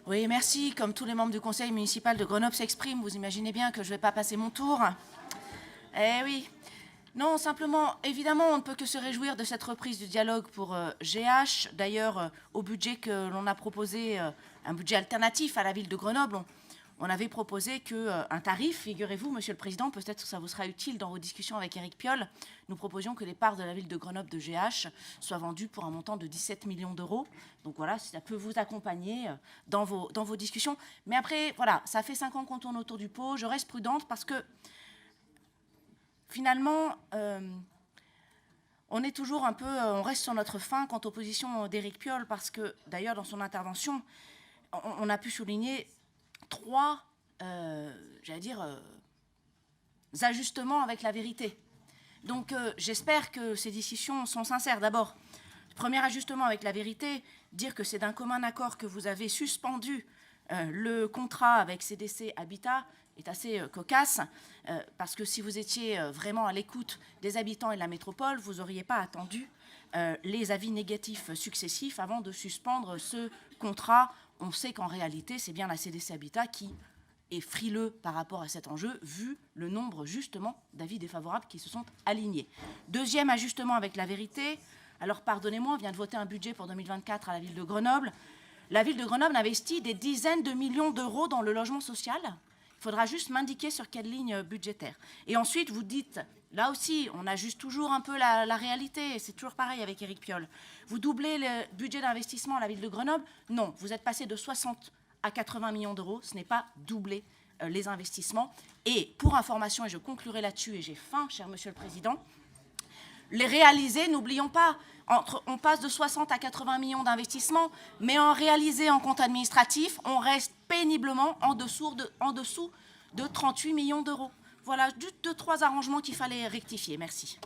Oui, merci. Comme tous les membres du conseil municipal de Grenoble s'expriment, vous imaginez bien que je ne vais pas passer mon tour. Eh oui. Non, simplement, évidemment, on ne peut que se réjouir de cette reprise du dialogue pour GH. D'ailleurs, au budget que l'on a proposé, un budget alternatif à la ville de Grenoble, on avait proposé qu'un tarif, figurez-vous, Monsieur le Président, peut-être que ça vous sera utile dans vos discussions avec Éric Piolle, nous proposions que les parts de la ville de Grenoble de GH soient vendues pour un montant de 17 millions d'euros. Donc voilà, ça peut vous accompagner dans vos discussions. Mais après, voilà, ça fait 5 ans qu'on tourne autour du pot. Je reste prudente parce que finalement, on est toujours un peu, on reste sur notre faim quant aux positions d'Éric Piolle parce que, d'ailleurs, dans son intervention, on a pu souligner 3, ajustements avec la vérité. Donc, j'espère que ces discussions sont sincères. D'abord, premier ajustement avec la vérité, dire que c'est d'un commun accord que vous avez suspendu le contrat avec CDC Habitat est assez cocasse, parce que si vous étiez vraiment à l'écoute des habitants et de la métropole, vous n'auriez pas attendu les avis négatifs successifs avant de suspendre ce contrat. On sait qu'en réalité, c'est bien la CDC Habitat qui est frileux par rapport à cet enjeu, vu le nombre justement d'avis défavorables qui se sont alignés. Deuxième ajustement avec la vérité, alors pardonnez-moi, on vient de voter un budget pour 2024 à la ville de Grenoble. La ville de Grenoble investit des dizaines de millions d'euros dans le logement social. Il faudra juste m'indiquer sur quelle ligne budgétaire. Et ensuite, vous dites, là aussi, on ajuste toujours un peu la réalité, c'est toujours pareil avec Éric Piolle. Vous doublez le budget d'investissement à la ville de Grenoble? Non, vous êtes passé de 60 à 80 millions d'euros, ce n'est pas doubler les investissements. Et pour information, et je conclurai là-dessus, et j'ai faim, cher Monsieur le Président, les réaliser, n'oublions pas, on passe de 60 à 80 millions d'investissements, mais en réalisé en compte administratif, on reste péniblement en dessous de 38 millions d'euros. Voilà, juste 2-3 arrangements qu'il fallait rectifier. Merci.